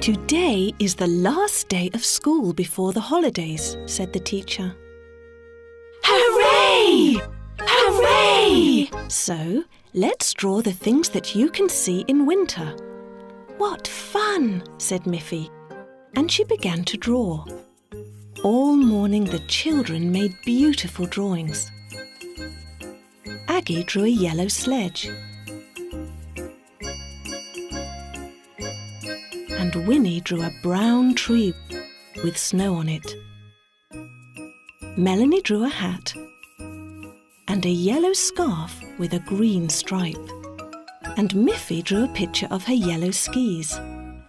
"Today is the last day of school before the holidays," said the teacher. "Hooray! Hooray!" "So, let's draw the things that you can see in winter." "What fun!" said Miffy, and she began to draw. All morning the children made beautiful drawings. Aggie drew a yellow sledge. And Winnie drew a brown tree with snow on it. Melanie drew a hat and a yellow scarf with a green stripe. And Miffy drew a picture of her yellow skis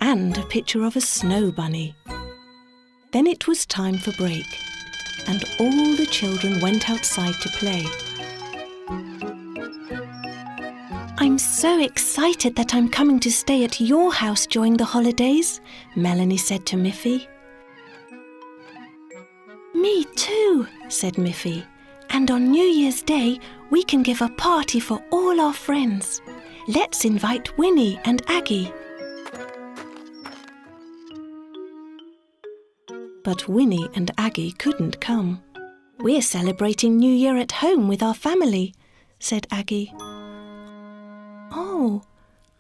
and a picture of a snow bunny. Then it was time for break, and all the children went outside to play. "I'm so excited that I'm coming to stay at your house during the holidays," Melanie said to Miffy. "Me too," said Miffy. "And on New Year's Day, we can give a party for all our friends. Let's invite Winnie and Aggie." But Winnie and Aggie couldn't come. "We're celebrating New Year at home with our family," said Aggie. "Oh,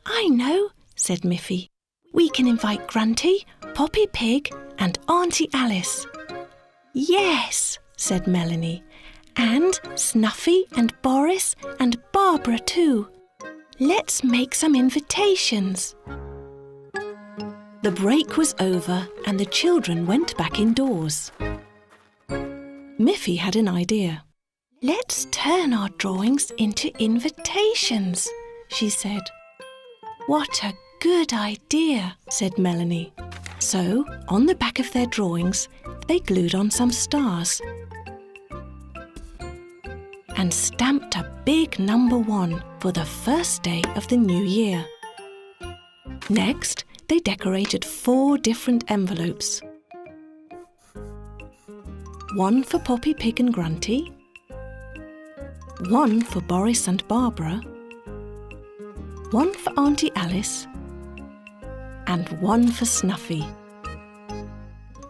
I know," said Miffy. "We can invite Grunty, Poppy Pig and Auntie Alice." "Yes," said Melanie, "and Snuffy and Boris and Barbara too. Let's make some invitations." The break was over and the children went back indoors. Miffy had an idea. "Let's turn our drawings into invitations," she said. "What a good idea," said Melanie. So, on the back of their drawings, they glued on some stars and stamped a big number 1 for the first day of the new year. Next, they decorated 4 different envelopes. 1 for Poppy Pig and Grunty, 1 for Boris and Barbara, 1 for Auntie Alice, and 1 for Snuffy.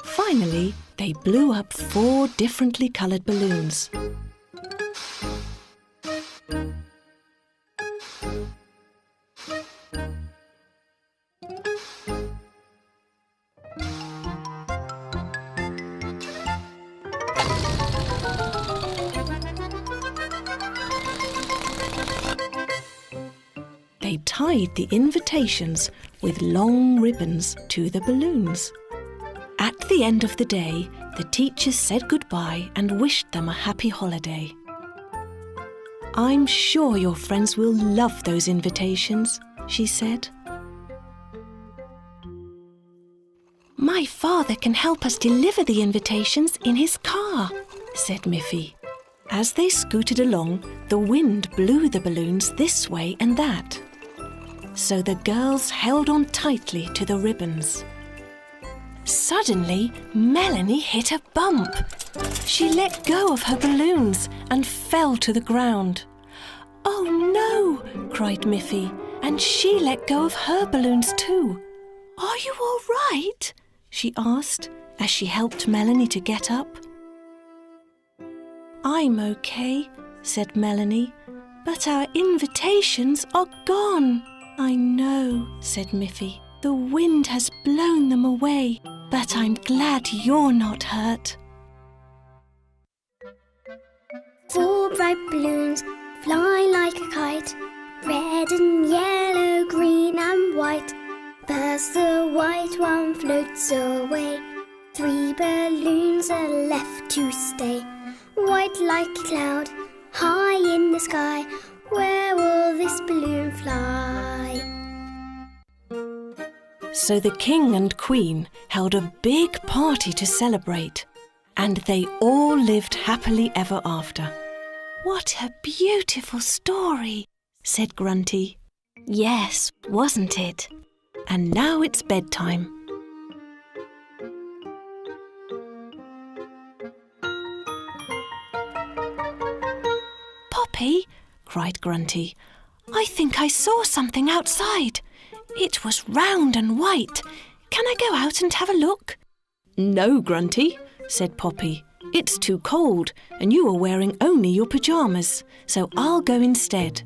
Finally, they blew up 4 differently coloured balloons. They tied the invitations with long ribbons to the balloons. At the end of the day, the teachers said goodbye and wished them a happy holiday. "I'm sure your friends will love those invitations," she said. "My father can help us deliver the invitations in his car," said Miffy. As they scooted along, the wind blew the balloons this way and that. So the girls held on tightly to the ribbons. Suddenly, Melanie hit a bump. She let go of her balloons and fell to the ground. "Oh no!" cried Miffy, and she let go of her balloons too. "Are you all right?" she asked as she helped Melanie to get up. "I'm okay," said Melanie, "but our invitations are gone." "I know," said Miffy. "The wind has blown them away, but I'm glad you're not hurt." 4 bright balloons fly like a kite, red and yellow, green and white. First the white one floats away, 3 balloons are left to stay. White like a cloud, high in the sky, where will this balloon fly? So the King and Queen held a big party to celebrate, and they all lived happily ever after. "What a beautiful story," said Grunty. "Yes, wasn't it? And now it's bedtime." "Poppy," cried Grunty, "I think I saw something outside. It was round and white. can I go out and have a look?" "No, Grunty," said Poppy. "It's too cold and you are wearing only your pyjamas, so I'll go instead."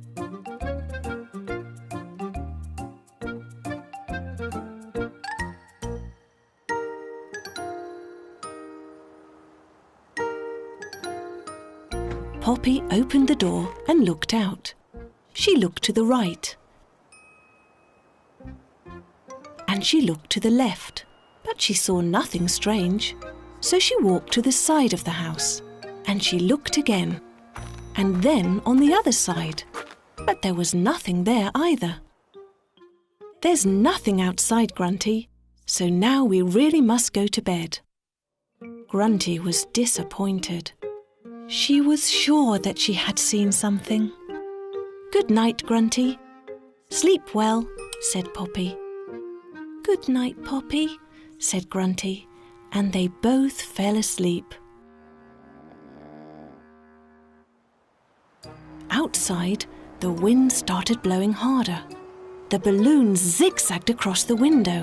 Poppy opened the door and looked out. She looked to the right. And she looked to the left, but she saw nothing strange. So she walked to the side of the house, and she looked again, and then on the other side, but there was nothing there either. "There's nothing outside, Grunty, so now we really must go to bed." Grunty was disappointed. She was sure that she had seen something. "Good night, Grunty." "Sleep well," said Poppy. "Good night, Poppy," said Grunty, and they both fell asleep. Outside, the wind started blowing harder. The balloons zigzagged across the window.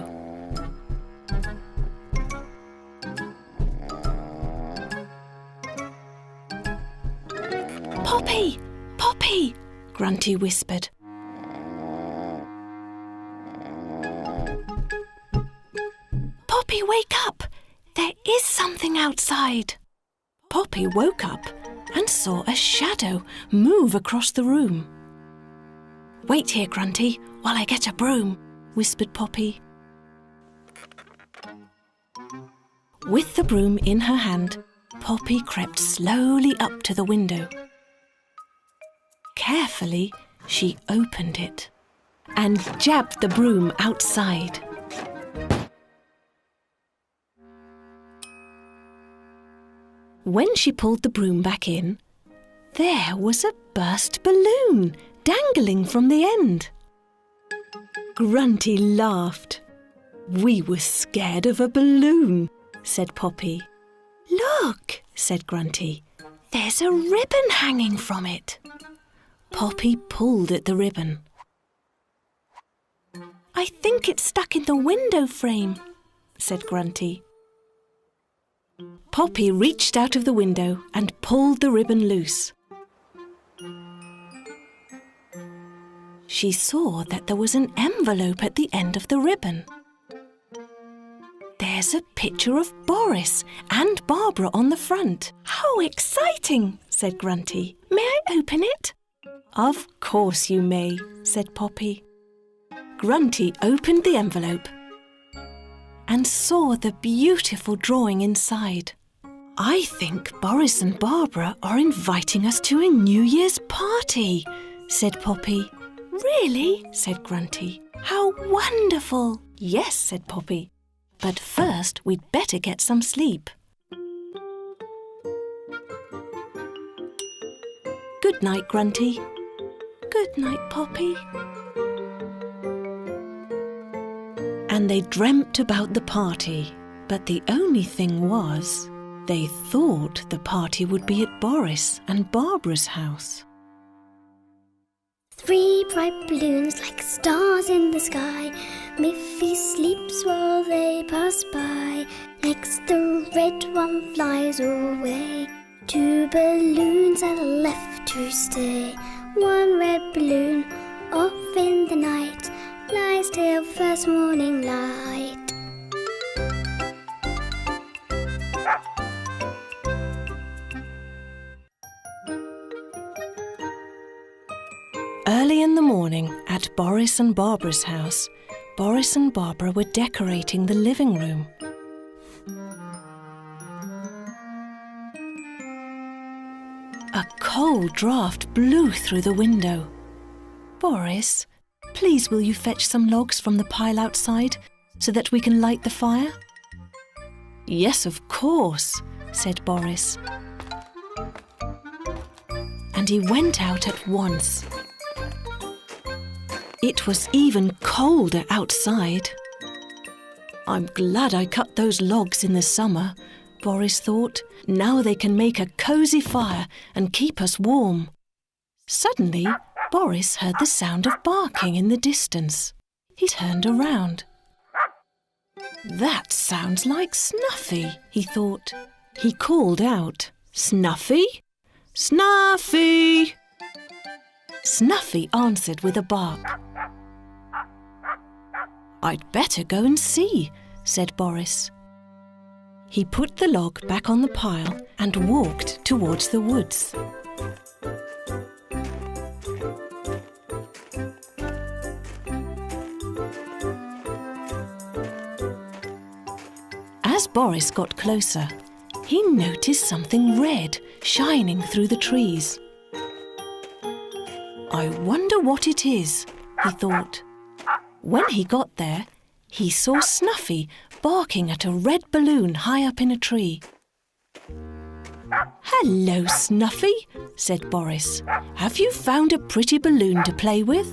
"Poppy! Poppy!" Grunty whispered. "Poppy, wake up! There is something outside." Poppy woke up and saw a shadow move across the room. "Wait here, Grunty, while I get a broom," whispered Poppy. With the broom in her hand, Poppy crept slowly up to the window. Carefully, she opened it and jabbed the broom outside. When she pulled the broom back in, there was a burst balloon dangling from the end. Grunty laughed. "We were scared of a balloon," said Poppy. "Look," said Grunty, "there's a ribbon hanging from it." Poppy pulled at the ribbon. "I think it's stuck in the window frame," said Grunty. Poppy reached out of the window and pulled the ribbon loose. She saw that there was an envelope at the end of the ribbon. "There's a picture of Boris and Barbara on the front." "How exciting!" said Grunty. "May I open it?" "Of course you may," said Poppy. Grunty opened the envelope and saw the beautiful drawing inside. "I think Boris and Barbara are inviting us to a New Year's party," said Poppy. "Really?" said Grunty. "How wonderful!" "Yes," said Poppy. "But first we'd better get some sleep." "Good night, Grunty." "Good night, Poppy." And they dreamt about the party, but the only thing was, they thought the party would be at Boris and Barbara's house. 3 bright balloons like stars in the sky. Miffy sleeps while they pass by. Next the red one flies away. 2 balloons are left to stay. 1 red balloon off in the night lies till first morning light. Early in the morning at Boris and Barbara's house, Boris and Barbara were decorating the living room. A cold draught blew through the window. "Boris, please will you fetch some logs from the pile outside so that we can light the fire?" "Yes, of course," said Boris. And he went out at once. It was even colder outside. "I'm glad I cut those logs in the summer," Boris thought. "Now they can make a cosy fire and keep us warm." Suddenly, Boris heard the sound of barking in the distance. He turned around. That sounds like Snuffy, he thought. He called out, "Snuffy? Snuffy!" Snuffy answered with a bark. "I'd better go and see," said Boris. He put the log back on the pile and walked towards the woods. As Boris got closer, he noticed something red shining through the trees. "I wonder what it is," he thought. When he got there, he saw Snuffy barking at a red balloon high up in a tree. "Hello, Snuffy," said Boris. "Have you found a pretty balloon to play with?"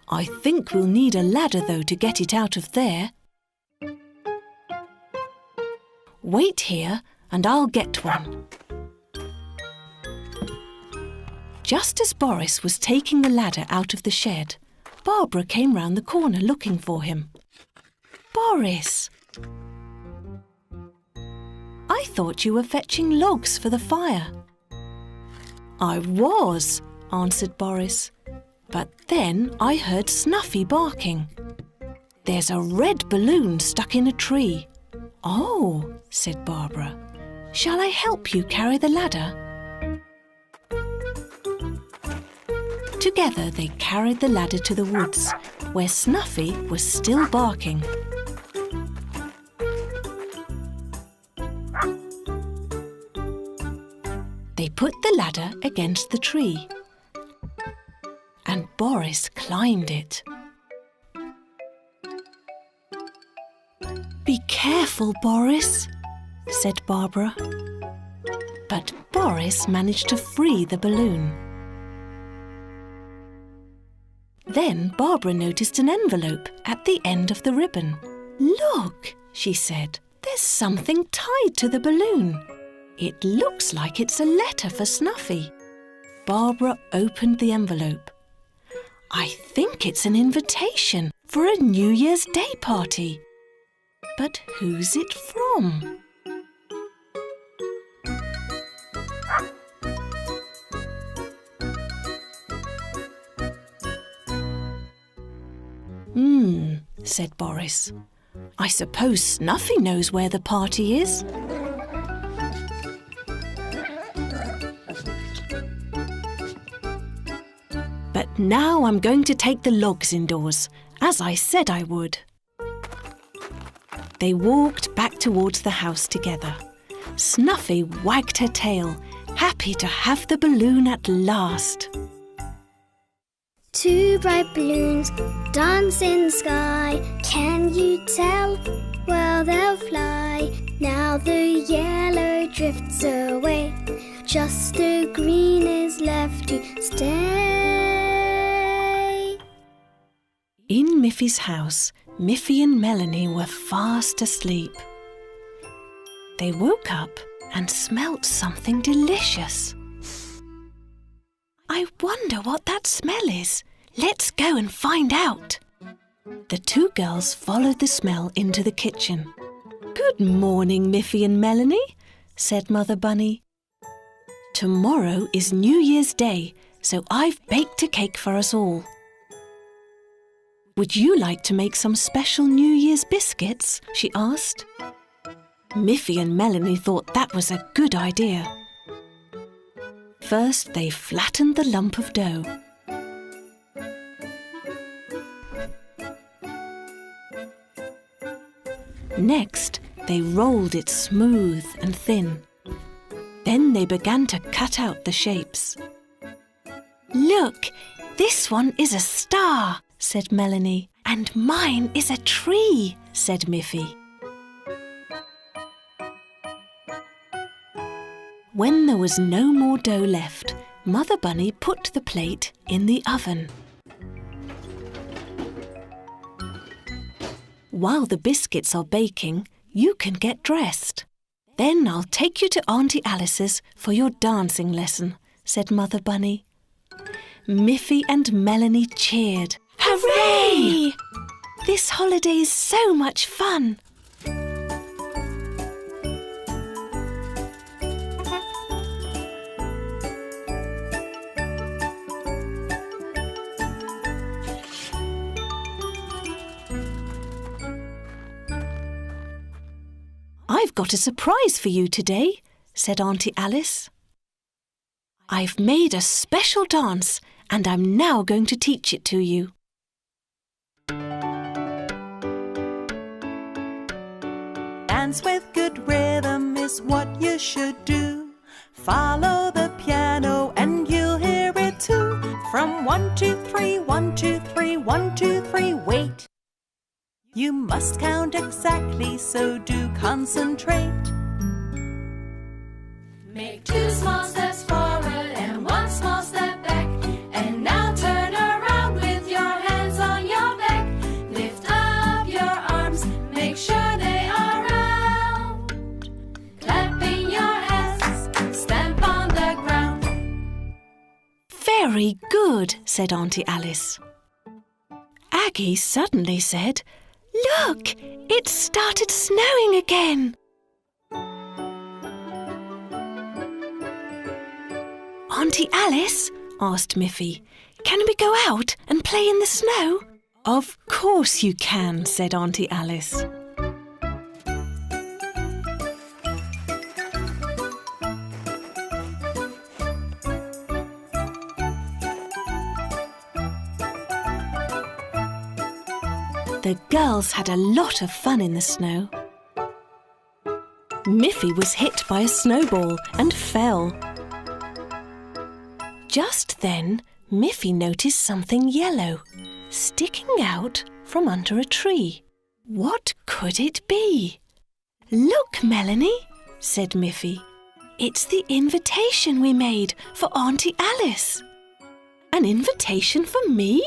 "I think we'll need a ladder, though, to get it out of there." "Wait here and I'll get one." Just as Boris was taking the ladder out of the shed, Barbara came round the corner looking for him. "Boris! I thought you were fetching logs for the fire." "I was," answered Boris. "But then I heard Snuffy barking. There's a red balloon stuck in a tree." "Oh," said Barbara. "Shall I help you carry the ladder?" Together they carried the ladder to the woods, where Snuffy was still barking. They put the ladder against the tree, and Boris climbed it. "Be careful, Boris," said Barbara. But Boris managed to free the balloon. Then Barbara noticed an envelope at the end of the ribbon. "Look," she said, "there's something tied to the balloon. It looks like it's a letter for Snuffy." Barbara opened the envelope. "I think it's an invitation for a New Year's Day party. But who's it from?" Said Boris. "I suppose Snuffy knows where the party is." "But now I'm going to take the logs indoors, as I said I would." They walked back towards the house together. Snuffy wagged her tail, happy to have the balloon at last. Two bright balloons dance in the sky. Can you tell? Well, they'll fly. Now the yellow drifts away. Just the green is left to stay. In Miffy's house, Miffy and Melanie were fast asleep. They woke up and smelt something delicious. "I wonder what that smell is. Let's go and find out." The two girls followed the smell into the kitchen. "Good morning, Miffy and Melanie," said Mother Bunny. "Tomorrow is New Year's Day, so I've baked a cake for us all. Would you like to make some special New Year's biscuits?" she asked. Miffy and Melanie thought that was a good idea. First, they flattened the lump of dough. Next, they rolled it smooth and thin. Then they began to cut out the shapes. "Look, this one is a star," said Melanie. "And mine is a tree," said Miffy. When there was no more dough left, Mother Bunny put the plate in the oven. While the biscuits are baking, you can get dressed. "Then I'll take you to Auntie Alice's for your dancing lesson," said Mother Bunny. Miffy and Melanie cheered. Hooray! This holiday is so much fun. I've got a surprise for you today, said Auntie Alice. I've made a special dance and I'm now going to teach it to you. Dance with good rhythm is what you should do. Follow the piano and you'll hear it too. From 1, 2, 3, 1, 2, 3, 1, 2, 3, wait. You must count exactly, so do concentrate. Make 2 small steps forward and 1 small step back. And now turn around with your hands on your back. Lift up your arms, make sure they are round. Clapping your hands, stamp on the ground. Very good, said Auntie Alice. Aggie suddenly said, Look, it started snowing again. Auntie Alice, asked Miffy, can we go out and play in the snow? Of course you can, said Auntie Alice. The girls had a lot of fun in the snow. Miffy was hit by a snowball and fell. Just then, Miffy noticed something yellow sticking out from under a tree. What could it be? Look, Melanie, said Miffy. It's the invitation we made for Auntie Alice. An invitation for me?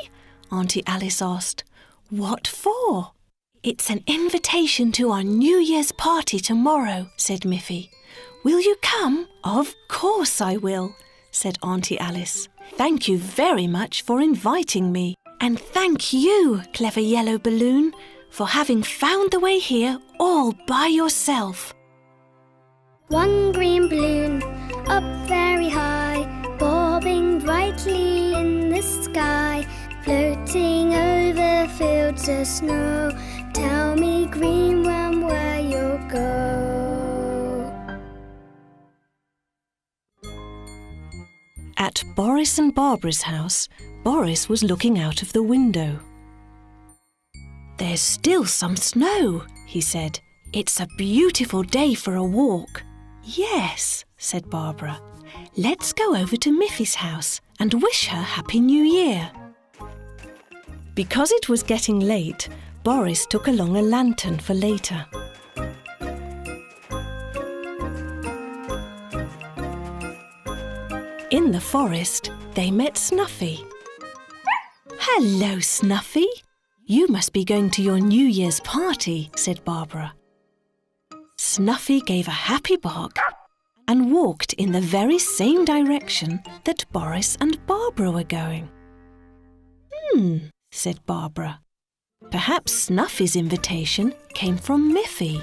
Auntie Alice asked. What for? It's an invitation to our New Year's party tomorrow, said Miffy. Will you come? Of course I will, said Auntie Alice. Thank you very much for inviting me. And thank you, clever yellow balloon, for having found the way here all by yourself. 1 green balloon up very high, bobbing brightly in the sky, floating over fields of snow. Tell me, green one, where you'll go. At Boris and Barbara's house, Boris was looking out of the window. There's still some snow, he said. It's a beautiful day for a walk. Yes, said Barbara. Let's go over to Miffy's house and wish her Happy New Year. Because it was getting late, Boris took along a lantern for later. In the forest, they met Snuffy. Hello, Snuffy. You must be going to your New Year's party, said Barbara. Snuffy gave a happy bark and walked in the very same direction that Boris and Barbara were going. Said Barbara. Perhaps Snuffy's invitation came from Miffy.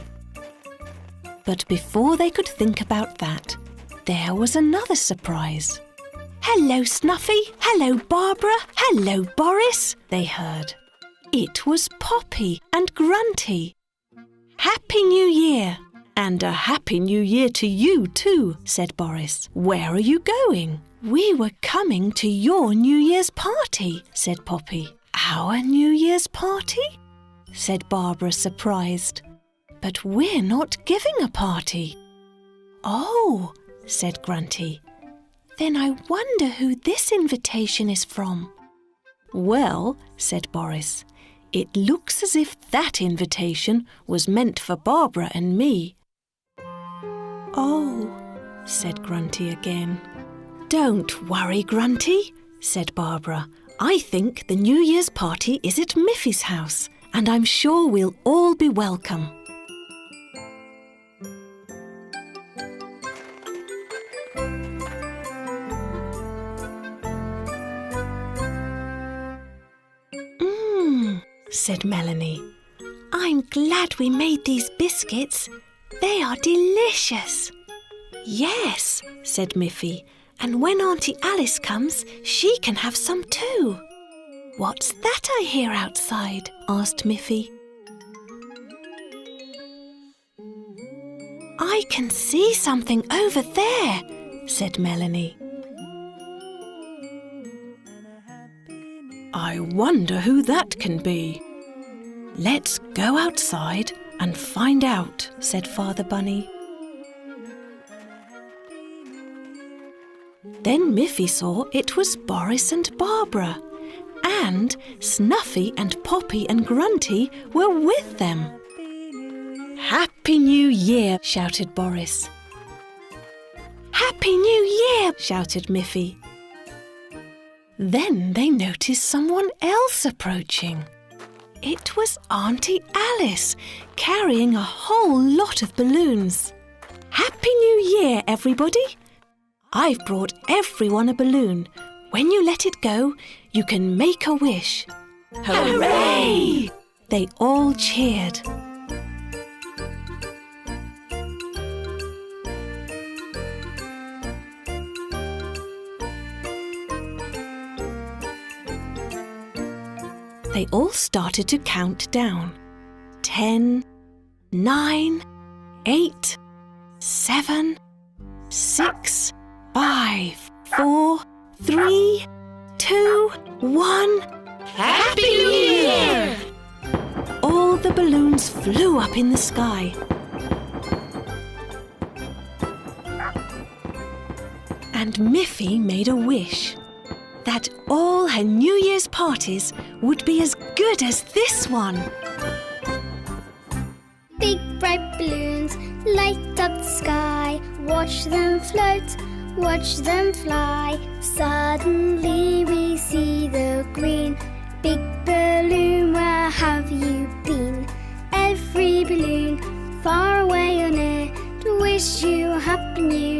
But before they could think about that, there was another surprise. Hello, Snuffy. Hello, Barbara. Hello, Boris, they heard. It was Poppy and Grunty. Happy New Year! And a Happy New Year to you too, said Boris. Where are you going? We were coming to your New Year's party, said Poppy. Our New Year's party? Said Barbara, surprised. But we're not giving a party. Oh, said Grunty. Then I wonder who this invitation is from. Well, said Boris, it looks as if that invitation was meant for Barbara and me. Oh, said Grunty again. Don't worry, Grunty, said Barbara. I think the New Year's party is at Miffy's house, and I'm sure we'll all be welcome. said Melanie. I'm glad we made these biscuits. They are delicious. Yes, said Miffy, and when Auntie Alice comes, she can have some too. What's that I hear outside? Asked Miffy. I can see something over there, said Melanie. I wonder who that can be. Let's go outside and find out, said Father Bunny. Then Miffy saw it was Boris and Barbara, and Snuffy and Poppy and Grunty were with them. Happy New Year, shouted Boris. Happy New Year, shouted Miffy. Then they noticed someone else approaching. It was Auntie Alice, carrying a whole lot of balloons. Happy New Year, everybody! I've brought everyone a balloon. When you let it go, you can make a wish. Hooray! They all cheered. They all started to count down. 10, 9, 8, 7, 6, 5, 4, 3, 2, 1. Happy New Year! All the balloons flew up in the sky. And Miffy made a wish that all her New Year's parties would be as good as this one. Big bright balloons light up the sky. Watch them float, watch them fly. Suddenly we see the green. Big balloon, where have you been? Every balloon, far away or near, to wish you a happy new